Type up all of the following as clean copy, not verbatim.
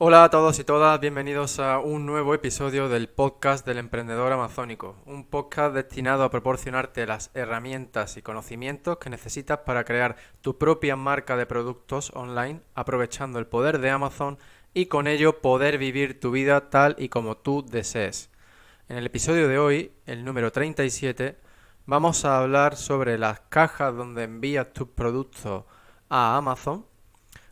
Hola a todos y todas, bienvenidos a un nuevo episodio del podcast del emprendedor amazónico, un podcast destinado a proporcionarte las herramientas y conocimientos que necesitas para crear tu propia marca de productos online, aprovechando el poder de Amazon y con ello poder vivir tu vida tal y como tú desees. En el episodio de hoy, el número 37, vamos a hablar sobre las cajas donde envías tus productos a Amazon,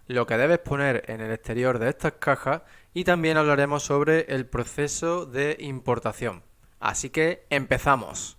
lo que debes poner en el exterior de estas cajas y también hablaremos sobre el proceso de importación. Así que empezamos.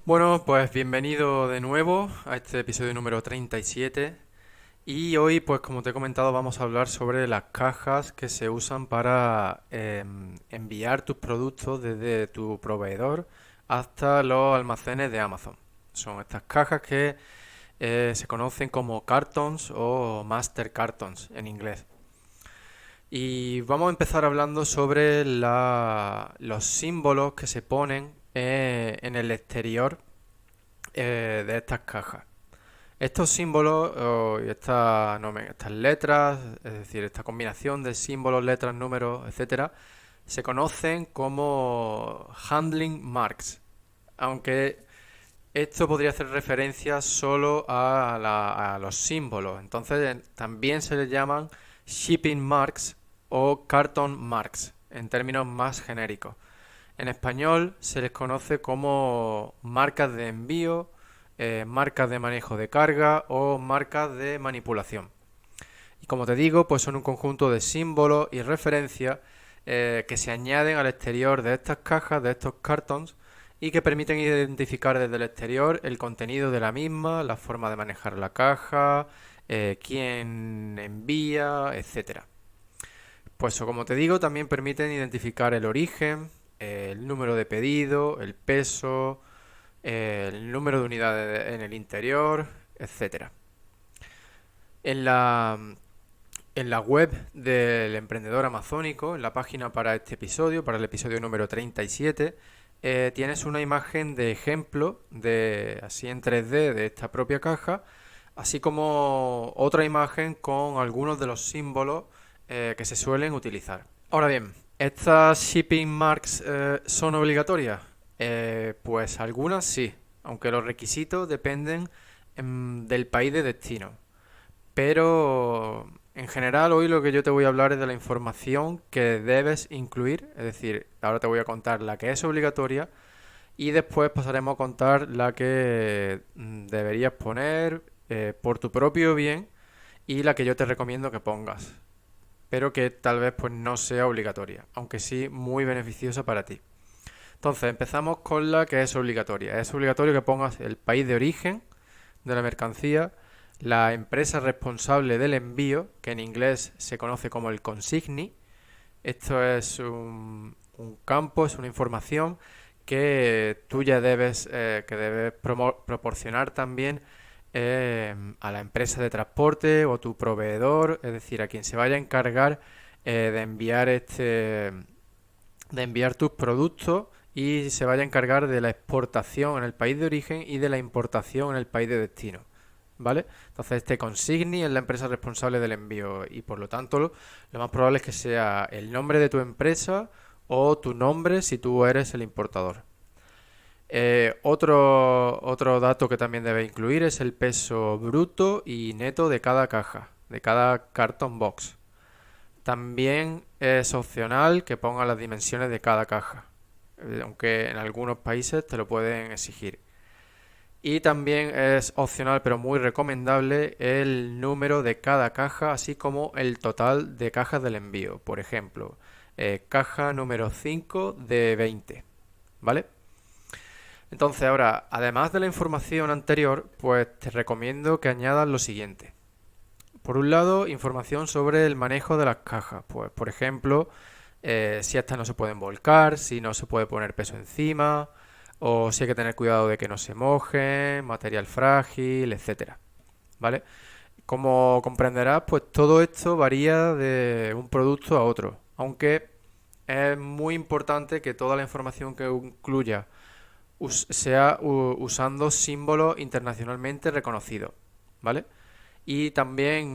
Bueno, pues bienvenido de nuevo a este episodio número 37 y hoy, pues como te he comentado, vamos a hablar sobre las cajas que se usan para enviar tus productos desde tu proveedor hasta los almacenes de Amazon. Son estas cajas que se conocen como cartons o master cartons en inglés. Y vamos a empezar hablando sobre los símbolos que se ponen en el exterior de estas cajas. Estos símbolos y estas letras, es decir, esta combinación de símbolos, letras, números, etcétera, se conocen como handling marks, aunque esto podría hacer referencia solo a los símbolos. Entonces también se les llaman shipping marks o carton marks en términos más genéricos. En español se les conoce como marcas de envío, marcas de manejo de carga o marcas de manipulación. Y como te digo, pues son un conjunto de símbolos y referencias que se añaden al exterior de estas cajas, de estos cartons, y que permiten identificar desde el exterior el contenido de la misma, la forma de manejar la caja, quién envía, etcétera. Pues como te digo, también permiten identificar el origen, el número de pedido, el peso, el número de unidades en el interior, etcétera. En la, en la web del emprendedor amazónico, en la página para este episodio, para el episodio número 37, tienes una imagen de ejemplo así en 3D de esta propia caja, así como otra imagen con algunos de los símbolos que se suelen utilizar. Ahora bien, ¿estas shipping marks son obligatorias? Pues algunas sí, aunque los requisitos dependen del país de destino. Pero en general hoy lo que yo te voy a hablar es de la información que debes incluir, es decir, ahora te voy a contar la que es obligatoria y después pasaremos a contar la que deberías poner por tu propio bien y la que yo te recomiendo que pongas, pero que tal vez pues no sea obligatoria, aunque sí muy beneficiosa para ti. Entonces empezamos con la que es obligatoria. Es obligatorio que pongas el país de origen de la mercancía, la empresa responsable del envío, que en inglés se conoce como el consignee. Esto es un campo, es una información que tú ya debes proporcionar también a la empresa de transporte o tu proveedor, es decir, a quien se vaya a encargar de enviar tus productos y se vaya a encargar de la exportación en el país de origen y de la importación en el país de destino. ¿Vale? Entonces este consignee es la empresa responsable del envío y por lo tanto lo más probable es que sea el nombre de tu empresa o tu nombre si tú eres el importador. Otro dato que también debe incluir es el peso bruto y neto de cada caja, de cada carton box. También es opcional que ponga las dimensiones de cada caja, aunque en algunos países te lo pueden exigir. Y también es opcional, pero muy recomendable, el número de cada caja, así como el total de cajas del envío. Por ejemplo, caja número 5 de 20, ¿vale? Entonces ahora, además de la información anterior, pues te recomiendo que añadas lo siguiente. Por un lado, información sobre el manejo de las cajas. Pues, por ejemplo, si estas no se pueden volcar, si no se puede poner peso encima, o si hay que tener cuidado de que no se mojen, material frágil, etcétera. ¿Vale? Como comprenderás, pues todo esto varía de un producto a otro, aunque es muy importante que toda la información que incluya sea usando símbolos internacionalmente reconocidos, ¿vale? Y también,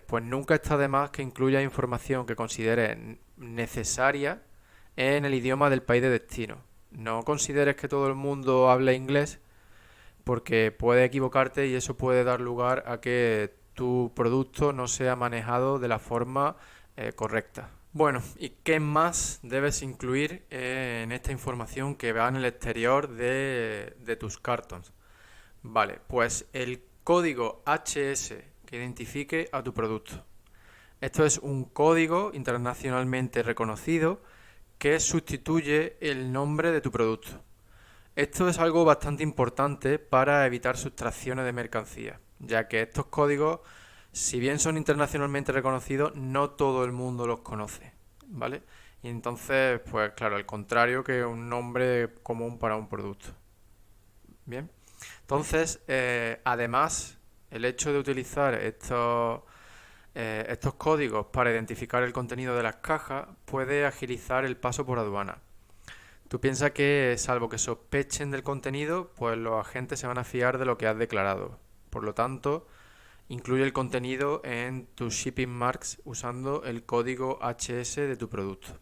pues nunca está de más que incluya información que consideres necesaria en el idioma del país de destino. No consideres que todo el mundo hable inglés porque puede equivocarte y eso puede dar lugar a que tu producto no sea manejado de la forma correcta. Bueno, ¿y qué más debes incluir en esta información que va en el exterior de tus cartons? Vale, pues el código HS que identifique a tu producto. Esto es un código internacionalmente reconocido que sustituye el nombre de tu producto. Esto es algo bastante importante para evitar sustracciones de mercancía, ya que estos códigos, si bien son internacionalmente reconocidos, no todo el mundo los conoce, ¿vale? Y entonces, pues claro, al contrario que un nombre común para un producto. Bien. Entonces, además, el hecho de utilizar estos códigos para identificar el contenido de las cajas puede agilizar el paso por aduana. Tú piensas que, salvo que sospechen del contenido, pues los agentes se van a fiar de lo que has declarado. Por lo tanto, incluye el contenido en tus shipping marks usando el código HS de tu producto.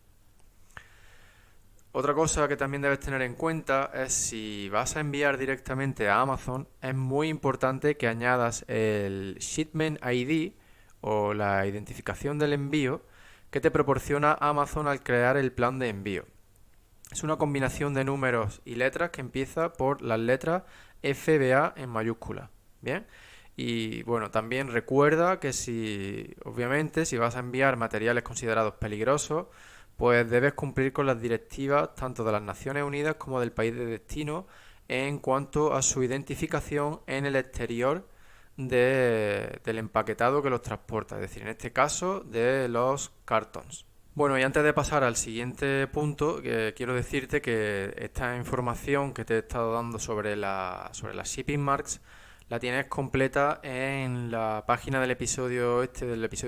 Otra cosa que también debes tener en cuenta es si vas a enviar directamente a Amazon, es muy importante que añadas el Shipment ID o la identificación del envío que te proporciona Amazon al crear el plan de envío. Es una combinación de números y letras que empieza por las letras FBA en mayúscula. ¿Bien? Y bueno, también recuerda que obviamente, si vas a enviar materiales considerados peligrosos, pues debes cumplir con las directivas tanto de las Naciones Unidas como del país de destino en cuanto a su identificación en el exterior del empaquetado que los transporta, es decir, en este caso de los cartons. Bueno, y antes de pasar al siguiente punto, quiero decirte que esta información que te he estado dando sobre las shipping marks la tienes completa en la página del episodio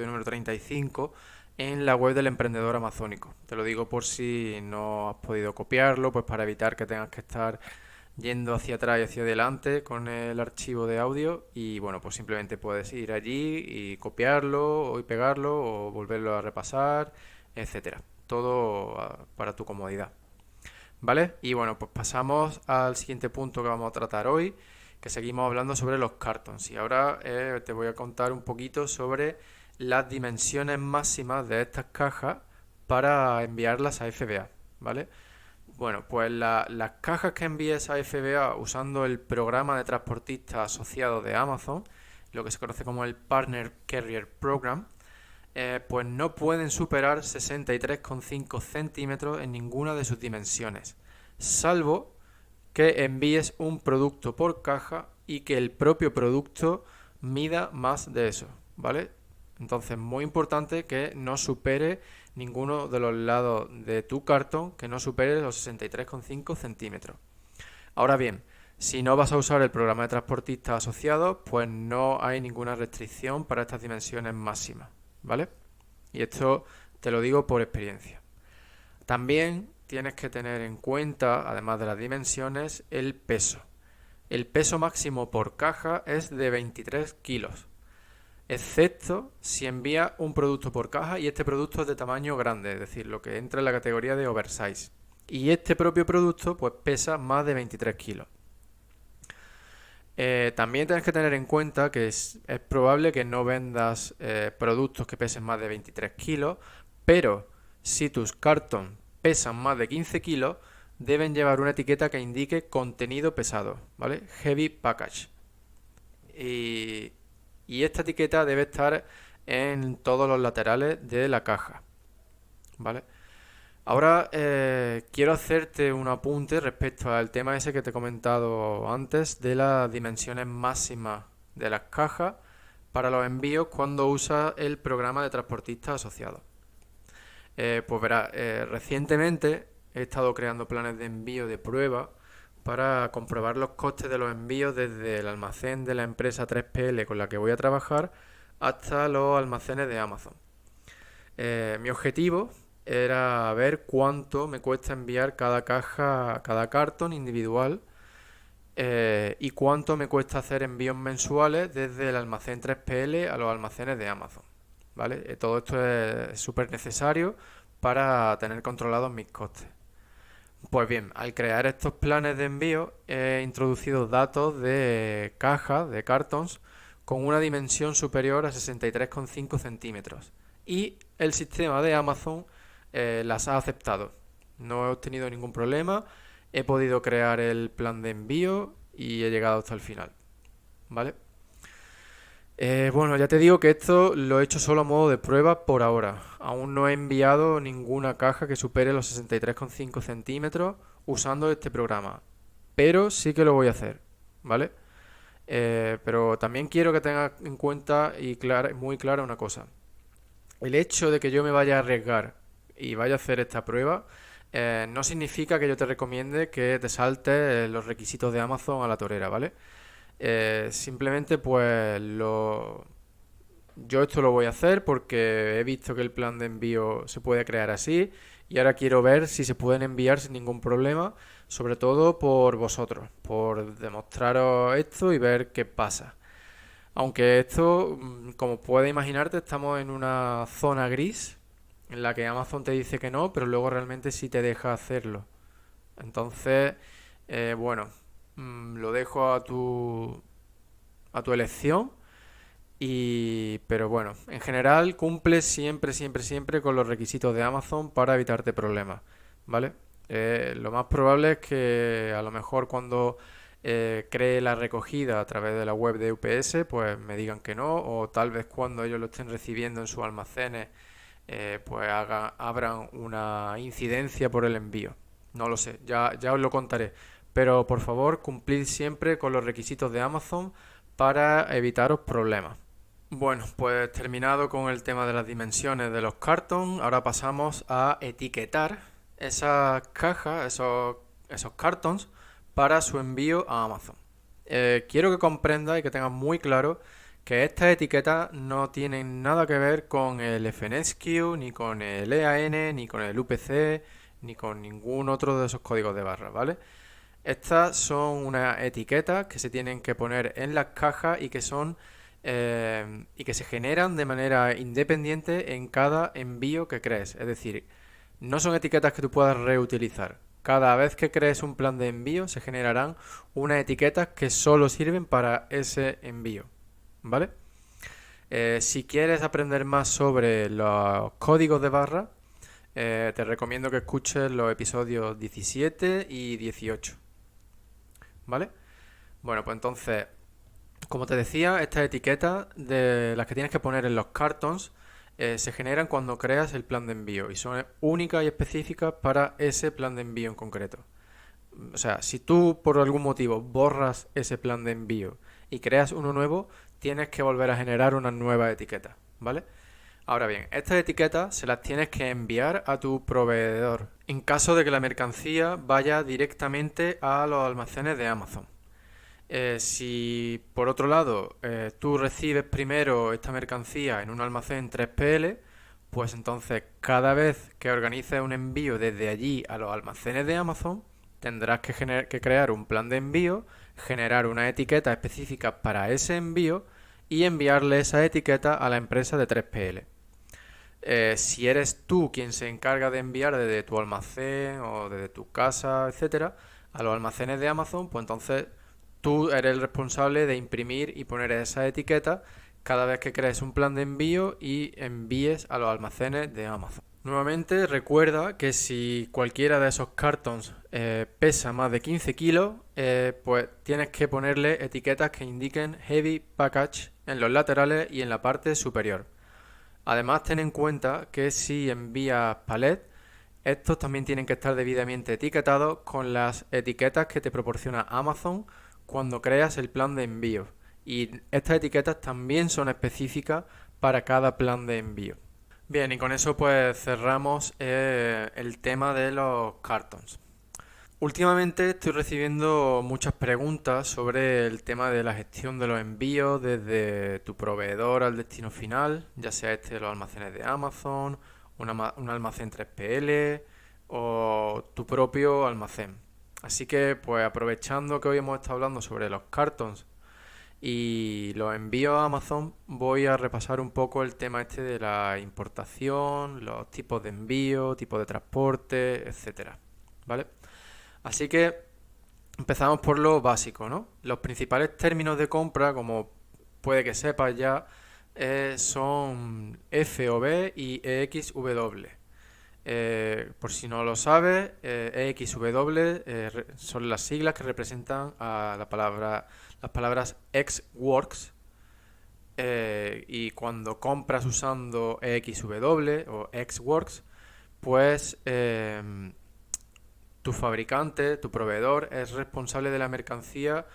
número 35, en la web del emprendedor amazónico. Te lo digo por si no has podido copiarlo, pues para evitar que tengas que estar yendo hacia atrás y hacia adelante con el archivo de audio y bueno, pues simplemente puedes ir allí y copiarlo o y pegarlo o volverlo a repasar, etcétera. Todo para tu comodidad. ¿Vale? Y bueno, pues pasamos al siguiente punto que vamos a tratar hoy, que seguimos hablando sobre los cartons. Y ahora te voy a contar un poquito sobre las dimensiones máximas de estas cajas para enviarlas a FBA, ¿vale? Bueno, pues las cajas que envíes a FBA usando el programa de transportista asociado de Amazon, lo que se conoce como el Partner Carrier Program, pues no pueden superar 63,5 centímetros en ninguna de sus dimensiones, salvo que envíes un producto por caja y que el propio producto mida más de eso, ¿vale? Entonces, muy importante que no supere ninguno de los lados de tu cartón, que no supere los 63,5 centímetros. Ahora bien, si no vas a usar el programa de transportista asociado, pues no hay ninguna restricción para estas dimensiones máximas, ¿vale? Y esto te lo digo por experiencia. También tienes que tener en cuenta, además de las dimensiones, el peso. El peso máximo por caja es de 23 kilos, excepto si envía un producto por caja y este producto es de tamaño grande, es decir, lo que entra en la categoría de oversize. Y este propio producto pues pesa más de 23 kilos. También tienes que tener en cuenta que es probable que no vendas productos que pesen más de 23 kilos, pero si tus cartons pesan más de 15 kilos, deben llevar una etiqueta que indique contenido pesado, ¿vale? Heavy package. Y, y esta etiqueta debe estar en todos los laterales de la caja, ¿vale? Ahora quiero hacerte un apunte respecto al tema ese que te he comentado antes de las dimensiones máximas de las cajas para los envíos cuando usas el programa de transportista asociado. Pues verás, recientemente he estado creando planes de envío de prueba para comprobar los costes de los envíos desde el almacén de la empresa 3PL con la que voy a trabajar hasta los almacenes de Amazon. Mi objetivo era ver cuánto me cuesta enviar cada caja, cada cartón individual y cuánto me cuesta hacer envíos mensuales desde el almacén 3PL a los almacenes de Amazon. ¿Vale? Todo esto es súper necesario para tener controlados mis costes. Pues bien, al crear estos planes de envío he introducido datos de cajas, de cartons, con una dimensión superior a 63,5 centímetros. Y el sistema de Amazon las ha aceptado. No he obtenido ningún problema, he podido crear el plan de envío y he llegado hasta el final. ¿Vale? Bueno, ya te digo que esto lo he hecho solo a modo de prueba por ahora. Aún no he enviado ninguna caja que supere los 63,5 centímetros usando este programa. Pero sí que lo voy a hacer, ¿vale? Pero también quiero que tengas en cuenta y muy clara una cosa. El hecho de que yo me vaya a arriesgar y vaya a hacer esta prueba no significa que yo te recomiende que te saltes los requisitos de Amazon a la torera, ¿vale? Simplemente yo esto lo voy a hacer porque he visto que el plan de envío se puede crear así y ahora quiero ver si se pueden enviar sin ningún problema, sobre todo por vosotros, por demostraros esto y ver qué pasa. Aunque esto, como puedes imaginarte, estamos en una zona gris en la que Amazon te dice que no, pero luego realmente sí te deja hacerlo. Entonces, bueno, lo dejo a tu elección. Pero bueno, en general cumple siempre, siempre, siempre con los requisitos de Amazon para evitarte problemas, ¿vale? Lo más probable es que a lo mejor cuando cree la recogida a través de la web de UPS, pues me digan que no, o tal vez cuando ellos lo estén recibiendo en sus almacenes, pues abran una incidencia por el envío. No lo sé, ya os lo contaré. Pero por favor, cumplid siempre con los requisitos de Amazon para evitaros problemas. Bueno, pues terminado con el tema de las dimensiones de los cartons, ahora pasamos a etiquetar esas cajas, esos cartons, para su envío a Amazon. Quiero que comprendas y que tengas muy claro que estas etiquetas no tienen nada que ver con el FNSKU, ni con el EAN, ni con el UPC, ni con ningún otro de esos códigos de barras, ¿vale? Estas son unas etiquetas que se tienen que poner en las cajas y que se generan de manera independiente en cada envío que crees. Es decir, no son etiquetas que tú puedas reutilizar. Cada vez que crees un plan de envío se generarán unas etiquetas que solo sirven para ese envío. ¿Vale? Si quieres aprender más sobre los códigos de barra, te recomiendo que escuches los episodios 17 y 18. ¿Vale? Bueno, pues entonces, como te decía, estas etiquetas de las que tienes que poner en los cartons se generan cuando creas el plan de envío y son únicas y específicas para ese plan de envío en concreto. O sea, si tú por algún motivo borras ese plan de envío y creas uno nuevo, tienes que volver a generar una nueva etiqueta, ¿vale? Ahora bien, estas etiquetas se las tienes que enviar a tu proveedor en caso de que la mercancía vaya directamente a los almacenes de Amazon. Si por otro lado tú recibes primero esta mercancía en un almacén 3PL, pues entonces cada vez que organices un envío desde allí a los almacenes de Amazon, tendrás que crear un plan de envío, generar una etiqueta específica para ese envío y enviarle esa etiqueta a la empresa de 3PL. Si eres tú quien se encarga de enviar desde tu almacén o desde tu casa, etcétera, a los almacenes de Amazon, pues entonces tú eres el responsable de imprimir y poner esa etiqueta cada vez que crees un plan de envío y envíes a los almacenes de Amazon. Nuevamente recuerda que si cualquiera de esos cartons pesa más de 15 kilos, pues tienes que ponerle etiquetas que indiquen Heavy Package en los laterales y en la parte superior. Además, ten en cuenta que si envías palet, estos también tienen que estar debidamente etiquetados con las etiquetas que te proporciona Amazon cuando creas el plan de envío. Y estas etiquetas también son específicas para cada plan de envío. Bien, y con eso pues cerramos el tema de los cartons. Últimamente estoy recibiendo muchas preguntas sobre el tema de la gestión de los envíos desde tu proveedor al destino final, ya sea este de los almacenes de Amazon, un almacén 3PL o tu propio almacén. Así que pues aprovechando que hoy hemos estado hablando sobre los cartons y los envíos a Amazon, voy a repasar un poco el tema este de la importación, los tipos de envío, tipos de transporte, etcétera. ¿Vale? Así que empezamos por lo básico, ¿no? Los principales términos de compra, como puede que sepas ya, son FOB y EXW. Por si no lo sabes, EXW son las siglas que representan a las palabras Ex-Works, y cuando compras usando EXW o Ex-Works, pues tu fabricante, tu proveedor, es responsable de la mercancía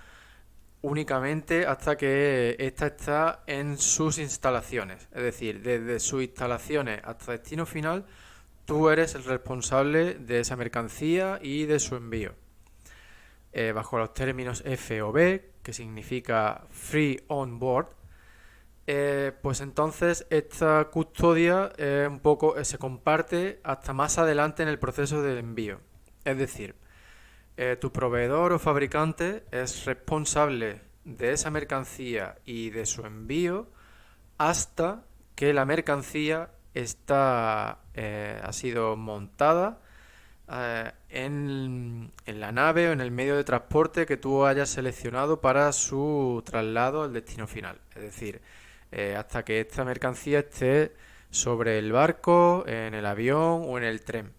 únicamente hasta que ésta está en sus instalaciones. Es decir, desde sus instalaciones hasta destino final, tú eres el responsable de esa mercancía y de su envío. Bajo los términos FOB, que significa Free On Board, pues entonces esta custodia un poco se comparte hasta más adelante en el proceso del envío. Es decir, tu proveedor o fabricante es responsable de esa mercancía y de su envío hasta que la mercancía ha sido montada en la nave o en el medio de transporte que tú hayas seleccionado para su traslado al destino final. Es decir, hasta que esta mercancía esté sobre el barco, en el avión o en el tren.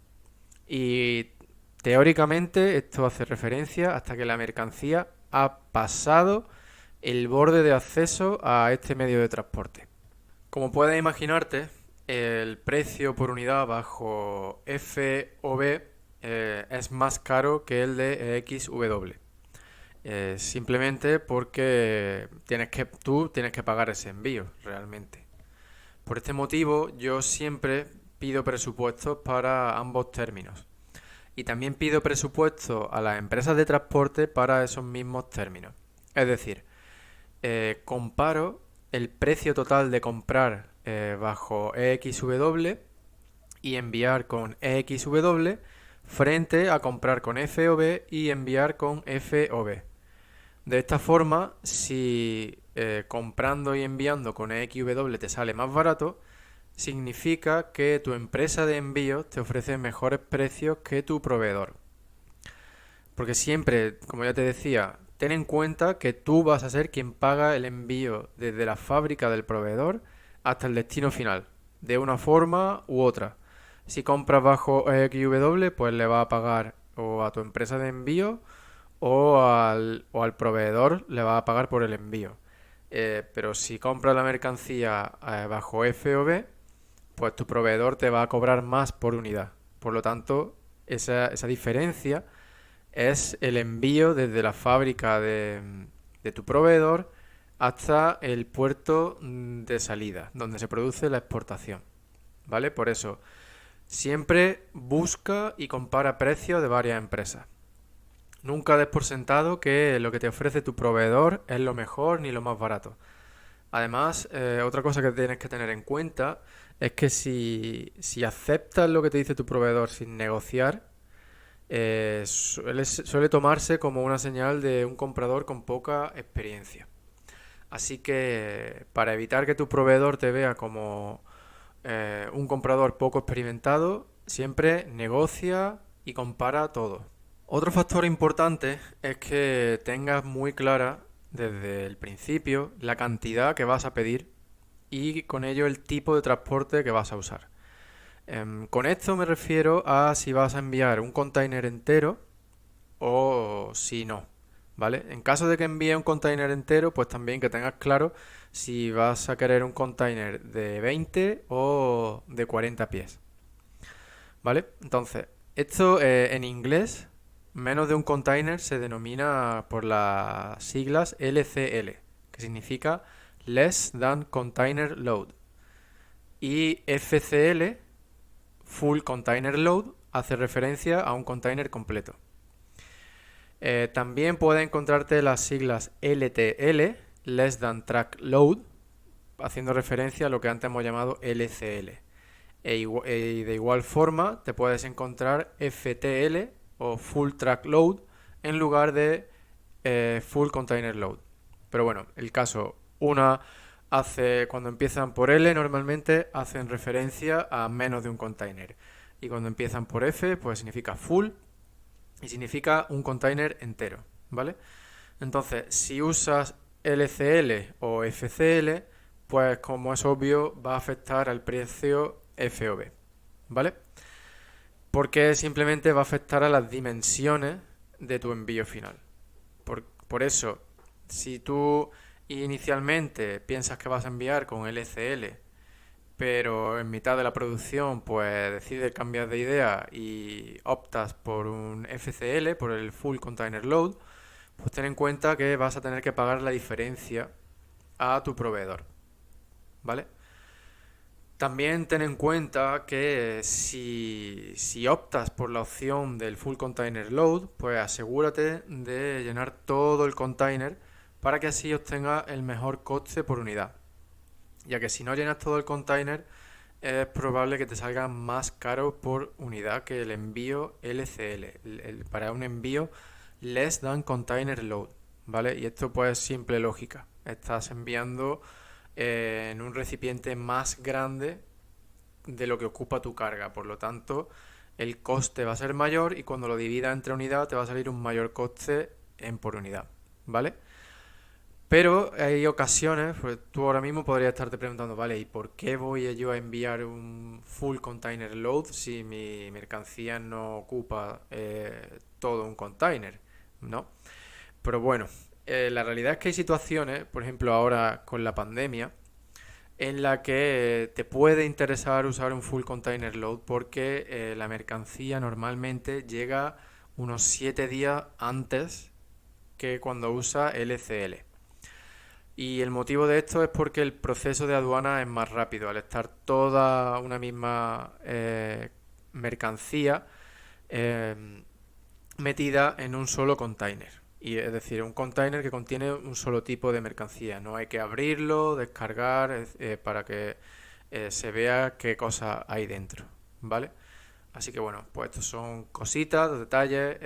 Y teóricamente esto hace referencia hasta que la mercancía ha pasado el borde de acceso a este medio de transporte. Como puedes imaginarte, el precio por unidad bajo FOB es más caro que el de XW. Simplemente porque tú tienes que pagar ese envío realmente. Por este motivo, yo siempre pido presupuestos para ambos términos. Y también pido presupuesto a las empresas de transporte para esos mismos términos. Es decir, comparo el precio total de comprar bajo EXW y enviar con EXW frente a comprar con FOB y enviar con FOB. De esta forma, si comprando y enviando con EXW te sale más barato, significa que tu empresa de envíos te ofrece mejores precios que tu proveedor. Porque siempre, como ya te decía, ten en cuenta que tú vas a ser quien paga el envío desde la fábrica del proveedor hasta el destino final, de una forma u otra. Si compras bajo XW, pues le va a pagar o a tu empresa de envío o al proveedor le va a pagar por el envío. Pero si compras la mercancía bajo FOB, pues tu proveedor te va a cobrar más por unidad. Por lo tanto, esa diferencia es el envío desde la fábrica de tu proveedor hasta el puerto de salida, donde se produce la exportación. ¿Vale? Por eso, siempre busca y compara precios de varias empresas. Nunca des por sentado que lo que te ofrece tu proveedor es lo mejor ni lo más barato. Además, otra cosa que tienes que tener en cuenta es que si aceptas lo que te dice tu proveedor sin negociar, suele tomarse como una señal de un comprador con poca experiencia. Así que para evitar que tu proveedor te vea como un comprador poco experimentado, siempre negocia y compara todo. Otro factor importante es que tengas muy clara desde el principio la cantidad que vas a pedir y con ello el tipo de transporte que vas a usar. Con esto me refiero a si vas a enviar un container entero o si no, ¿vale? En caso de que envíe un container entero, pues también que tengas claro si vas a querer un container de 20 o de 40 pies. ¿vale? Entonces, esto en inglés, menos de un container se denomina por las siglas LCL, que significa Less Than Container Load. Y FCL, Full Container Load, hace referencia a un container completo. También puedes encontrarte las siglas LTL, Less Than Track Load, haciendo referencia a lo que antes hemos llamado LCL. Y de igual forma te puedes encontrar FTL o Full Track Load en lugar de Full Container Load. Pero bueno, el caso, cuando empiezan por L normalmente hacen referencia a menos de un container. Y cuando empiezan por F, pues significa full y significa un container entero, ¿vale? Entonces, si usas LCL o FCL, pues como es obvio, va a afectar al precio FOB, ¿vale? Porque simplemente va a afectar a las dimensiones de tu envío final. Por eso, si tú inicialmente piensas que vas a enviar con LCL, pero en mitad de la producción pues decides cambiar de idea y optas por un FCL, por el Full Container Load, pues ten en cuenta que vas a tener que pagar la diferencia a tu proveedor, ¿vale? También ten en cuenta que si optas por la opción del Full Container Load, pues asegúrate de llenar todo el container para que así obtengas el mejor coste por unidad. Ya que si no llenas todo el container, es probable que te salga más caro por unidad que el envío LCL, para un envío Less Than Container Load, ¿vale? Y esto pues es simple lógica. Estás enviando en un recipiente más grande de lo que ocupa tu carga, por lo tanto el coste va a ser mayor y cuando lo dividas entre unidad te va a salir un mayor coste en por unidad, ¿vale? Pero hay ocasiones, pues tú ahora mismo podrías estarte preguntando, vale, ¿y por qué voy yo a enviar un full container load si mi mercancía no ocupa todo un container? ¿No? Pero bueno, la realidad es que hay situaciones, por ejemplo ahora con la pandemia, en la que te puede interesar usar un full container load porque la mercancía normalmente llega unos 7 días antes que cuando usa LCL. Y el motivo de esto es porque el proceso de aduana es más rápido. Al estar toda una misma mercancía eh, metida en un solo container. Y es decir, un container que contiene un solo tipo de mercancía. No hay que abrirlo, descargar para que se vea qué cosa hay dentro. ¿Vale? Así que bueno, pues estos son cositas, detalles,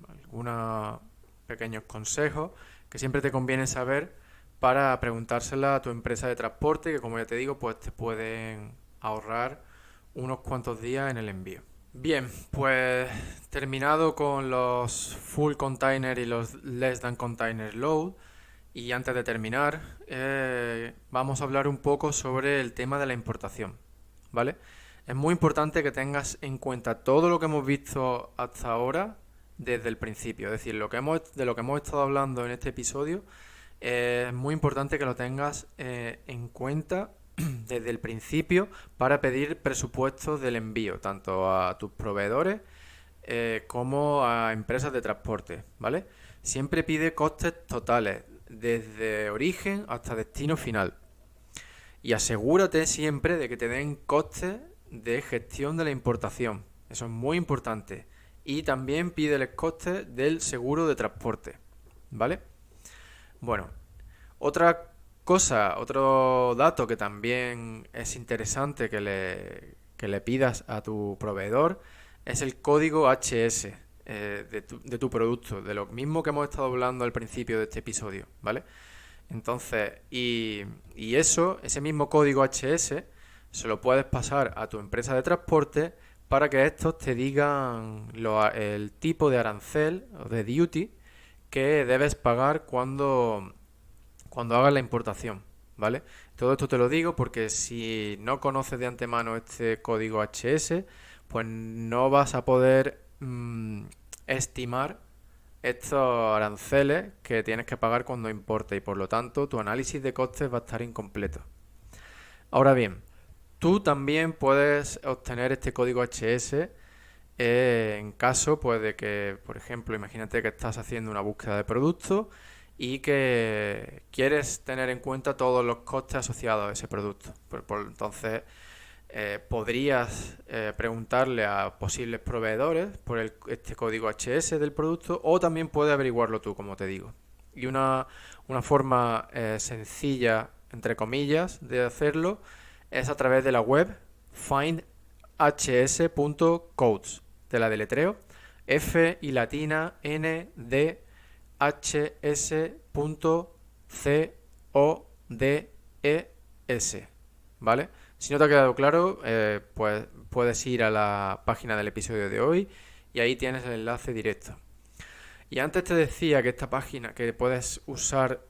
algunos pequeños consejos que siempre te conviene saber para preguntársela a tu empresa de transporte, que como ya te digo, pues te pueden ahorrar unos cuantos días en el envío. Bien, pues terminado con los full container y los less than container load, y antes de terminar, vamos a hablar un poco sobre el tema de la importación, ¿vale? Es muy importante que tengas en cuenta todo lo que hemos visto hasta ahora desde el principio, es decir, de lo que hemos estado hablando en este episodio, es muy importante que lo tengas en cuenta desde el principio para pedir presupuestos del envío, tanto a tus proveedores como a empresas de transporte, ¿vale? Siempre pide costes totales, desde origen hasta destino final. Y asegúrate siempre de que te den costes de gestión de la importación. Eso es muy importante. Y también pídeles costes del seguro de transporte, ¿vale? Bueno, otra cosa, otro dato que también es interesante que le pidas a tu proveedor es el código HS de tu producto, de lo mismo que hemos estado hablando al principio de este episodio, ¿vale? Entonces, ese mismo código HS, se lo puedes pasar a tu empresa de transporte para que estos te digan el tipo de arancel o de duty que debes pagar cuando hagas la importación, ¿vale? Todo esto te lo digo porque si no conoces de antemano este código HS, pues no vas a poder estimar estos aranceles que tienes que pagar cuando importes y por lo tanto tu análisis de costes va a estar incompleto. Ahora bien, Tú también puedes obtener este código HS en caso pues, de que, por ejemplo, imagínate que estás haciendo una búsqueda de producto y que quieres tener en cuenta todos los costes asociados a ese producto. Entonces, podrías preguntarle a posibles proveedores por este código HS del producto o también puedes averiguarlo tú, como te digo. Y una forma sencilla, entre comillas, de hacerlo es a través de la web findhs.codes. Te la deletreo: F y latina N D H S.codes. ¿Vale? Si no te ha quedado claro, pues puedes ir a la página del episodio de hoy y ahí tienes el enlace directo. Y antes te decía que esta página que puedes usar,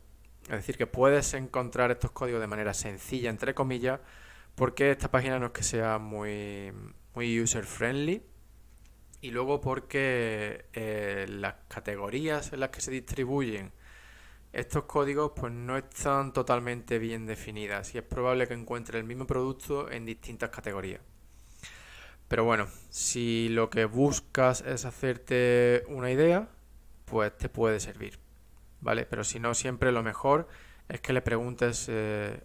es decir, que puedes encontrar estos códigos de manera sencilla, entre comillas, porque esta página no es que sea muy user friendly. Y luego porque las categorías en las que se distribuyen estos códigos pues no están totalmente bien definidas y es probable que encuentres el mismo producto en distintas categorías. Pero bueno, si lo que buscas es hacerte una idea, pues te puede servir, ¿vale? Pero si no, siempre lo mejor es que le preguntes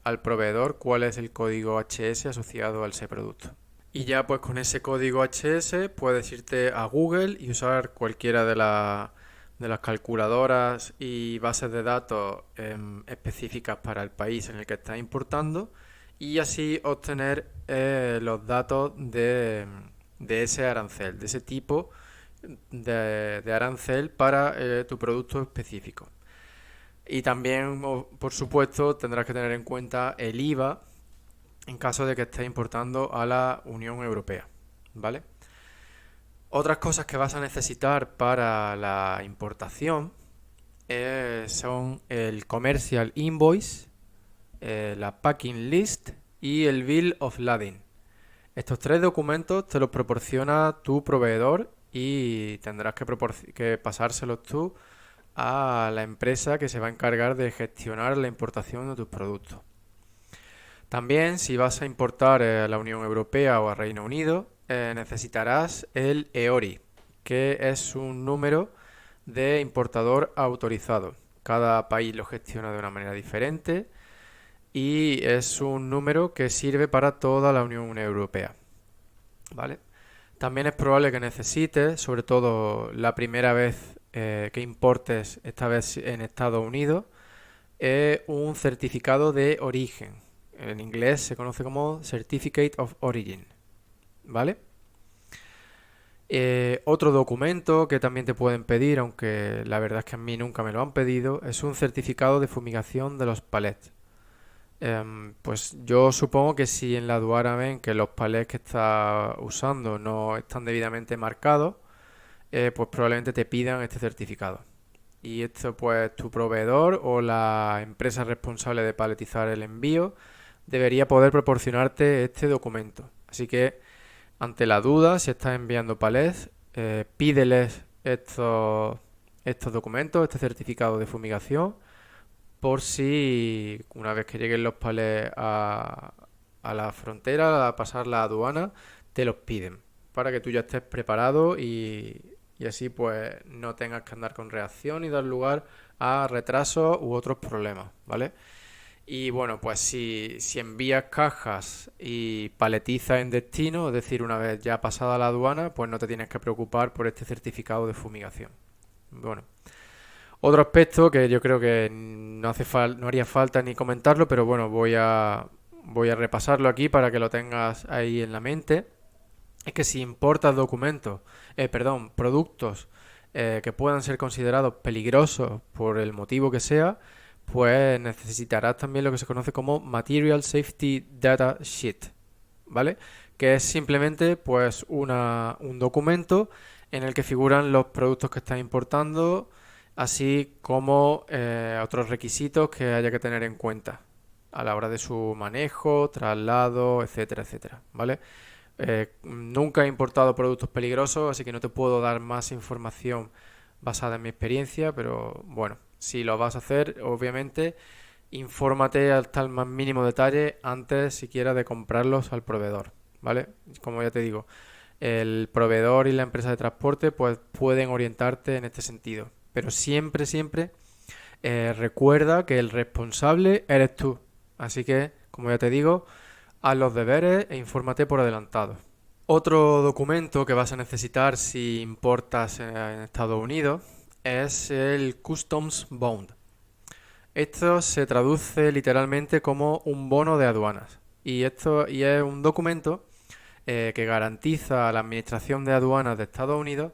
al proveedor cuál es el código HS asociado a ese producto. Y ya pues con ese código HS puedes irte a Google y usar cualquiera de las calculadoras y bases de datos específicas para el país en el que estás importando y así obtener los datos de ese arancel, de ese tipo de arancel para tu producto específico. Y también, por supuesto, tendrás que tener en cuenta el IVA en caso de que estés importando a la Unión Europea, ¿vale? Otras cosas que vas a necesitar para la importación son el Commercial Invoice, la Packing List y el Bill of Lading. Estos tres documentos te los proporciona tu proveedor y tendrás que pasárselos tú a la empresa que se va a encargar de gestionar la importación de tus productos. También, si vas a importar a la Unión Europea o a Reino Unido, necesitarás el EORI, que es un número de importador autorizado. Cada país lo gestiona de una manera diferente y es un número que sirve para toda la Unión Europea, ¿vale? También es probable que necesites, sobre todo la primera vez que importes, esta vez en Estados Unidos, un certificado de origen. En inglés se conoce como Certificate of Origin, ¿vale? Otro documento que también te pueden pedir, aunque la verdad es que a mí nunca me lo han pedido, es un certificado de fumigación de los palets. Pues yo supongo que si en la aduana ven que los palets que estás usando no están debidamente marcados, pues probablemente te pidan este certificado. Y esto pues tu proveedor o la empresa responsable de paletizar el envío debería poder proporcionarte este documento. Así que ante la duda, si estás enviando palets, pídeles estos documentos, este certificado de fumigación, por si una vez que lleguen los palets a la frontera, a pasar la aduana, te los piden para que tú ya estés preparado y así pues no tengas que andar con reacción y dar lugar a retrasos u otros problemas, ¿vale? Y bueno, pues si envías cajas y paletizas en destino, es decir, una vez ya pasada la aduana, pues no te tienes que preocupar por este certificado de fumigación. Bueno, otro aspecto que yo creo que no haría falta ni comentarlo, pero bueno, voy a repasarlo aquí para que lo tengas ahí en la mente. Es que si importas productos que puedan ser considerados peligrosos por el motivo que sea, pues necesitarás también lo que se conoce como Material Safety Data Sheet, ¿vale? Que es simplemente pues un documento en el que figuran los productos que estás importando, así como otros requisitos que haya que tener en cuenta a la hora de su manejo, traslado, etcétera, etcétera, ¿vale? Nunca he importado productos peligrosos, así que no te puedo dar más información basada en mi experiencia, pero bueno, si lo vas a hacer, obviamente infórmate hasta el más mínimo detalle antes siquiera de comprarlos al proveedor, ¿vale? Como ya te digo, el proveedor y la empresa de transporte pues pueden orientarte en este sentido, pero siempre recuerda que el responsable eres tú. Así que, como ya te digo, haz los deberes e infórmate por adelantado. Otro documento que vas a necesitar si importas en Estados Unidos es el Customs Bond. Esto se traduce literalmente como un bono de aduanas. Y es un documento que garantiza a la Administración de Aduanas de Estados Unidos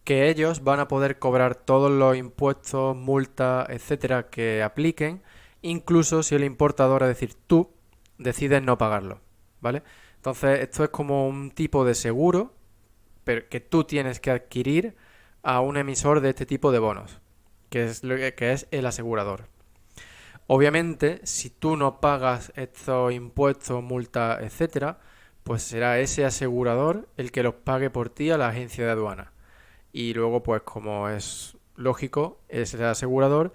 que ellos van a poder cobrar todos los impuestos, multas, etcétera, que apliquen, incluso si el importador, es decir, tú, decides no pagarlo, ¿vale? Entonces, esto es como un tipo de seguro, pero que tú tienes que adquirir a un emisor de este tipo de bonos, que es el asegurador. Obviamente, si tú no pagas estos impuestos, multas, etcétera, pues será ese asegurador el que los pague por ti a la agencia de aduanas. Y luego, pues como es lógico, ese asegurador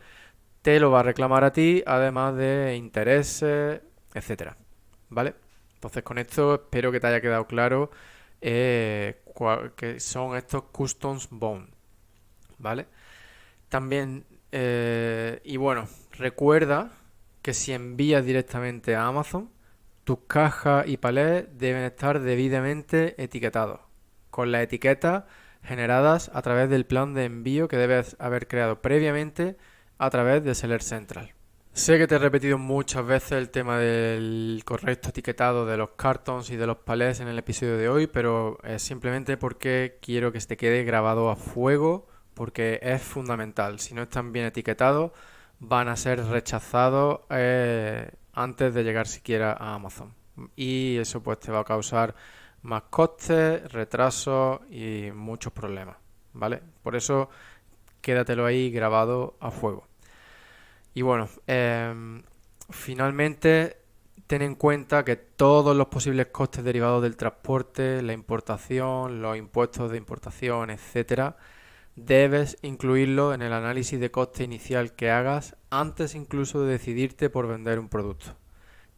te lo va a reclamar a ti, además de intereses, etcétera. ¿Vale? Entonces, con esto espero que te haya quedado claro que son estos Customs Bond. ¿Vale? También, y bueno, recuerda que si envías directamente a Amazon, tus cajas y palés deben estar debidamente etiquetados, con las etiquetas generadas a través del plan de envío que debes haber creado previamente a través de Seller Central. Sé que te he repetido muchas veces el tema del correcto etiquetado de los cartons y de los palés en el episodio de hoy, pero es simplemente porque quiero que se te quede grabado a fuego, porque es fundamental. Si no están bien etiquetados, van a ser rechazados antes de llegar siquiera a Amazon. Y eso pues te va a causar más costes, retrasos y muchos problemas, ¿vale? Por eso quédatelo ahí grabado a fuego. Y bueno, finalmente ten en cuenta que todos los posibles costes derivados del transporte, la importación, los impuestos de importación, etcétera, debes incluirlo en el análisis de coste inicial que hagas antes incluso de decidirte por vender un producto.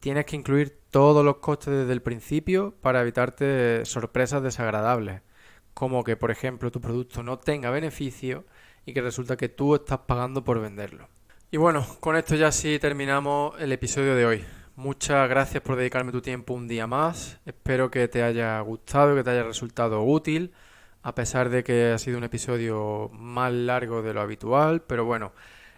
Tienes que incluir todos los costes desde el principio para evitarte sorpresas desagradables, como que, por ejemplo, tu producto no tenga beneficio y que resulta que tú estás pagando por venderlo. Y bueno, con esto ya sí terminamos el episodio de hoy. Muchas gracias por dedicarme tu tiempo un día más. Espero que te haya gustado, que te haya resultado útil, a pesar de que ha sido un episodio más largo de lo habitual, pero bueno,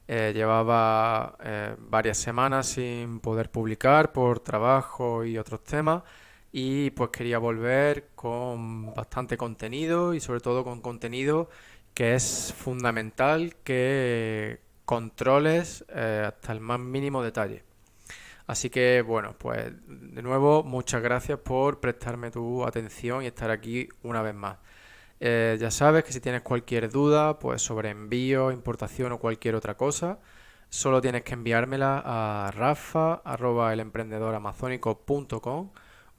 llevaba varias semanas sin poder publicar por trabajo y otros temas y pues quería volver con bastante contenido y sobre todo con contenido que es fundamental que controles hasta el más mínimo detalle. Así que bueno, pues de nuevo muchas gracias por prestarme tu atención y estar aquí una vez más. Ya sabes que si tienes cualquier duda pues sobre envío, importación o cualquier otra cosa, solo tienes que enviármela a rafa@elemprendedoramazónico.com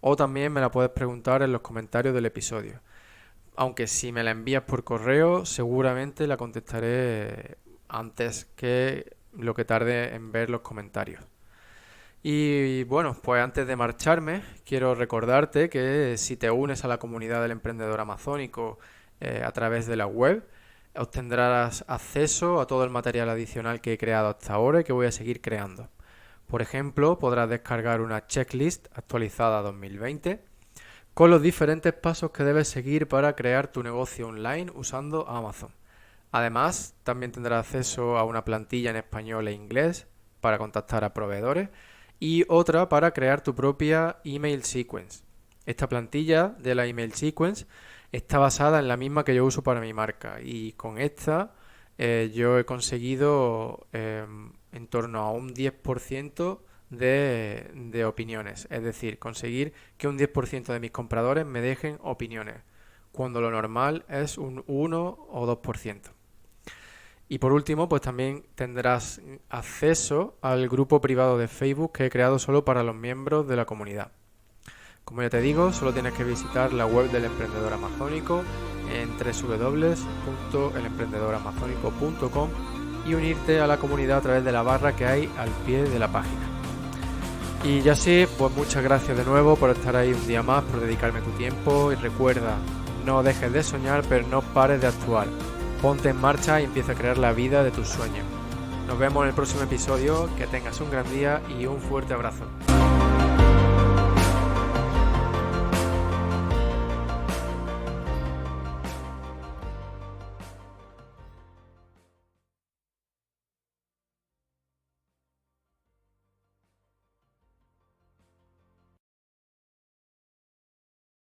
o también me la puedes preguntar en los comentarios del episodio. Aunque si me la envías por correo, seguramente la contestaré antes que lo que tarde en ver los comentarios. Y bueno, pues antes de marcharme, quiero recordarte que si te unes a la comunidad del emprendedor amazónico a través de la web, obtendrás acceso a todo el material adicional que he creado hasta ahora y que voy a seguir creando. Por ejemplo, podrás descargar una checklist actualizada 2020 con los diferentes pasos que debes seguir para crear tu negocio online usando Amazon. Además, también tendrás acceso a una plantilla en español e inglés para contactar a proveedores y otra para crear tu propia email sequence. Esta plantilla de la email sequence está basada en la misma que yo uso para mi marca y con esta yo he conseguido en torno a un 10% de opiniones. Es decir, conseguir que un 10% de mis compradores me dejen opiniones, cuando lo normal es un 1 o 2%. Y por último, pues también tendrás acceso al grupo privado de Facebook que he creado solo para los miembros de la comunidad. Como ya te digo, solo tienes que visitar la web del emprendedor amazónico en www.elemprendedoramazónico.com y unirte a la comunidad a través de la barra que hay al pie de la página. Y ya sí, pues muchas gracias de nuevo por estar ahí un día más, por dedicarme tu tiempo y recuerda, no dejes de soñar pero no pares de actuar. Ponte en marcha y empieza a crear la vida de tus sueños. Nos vemos en el próximo episodio, que tengas un gran día y un fuerte abrazo.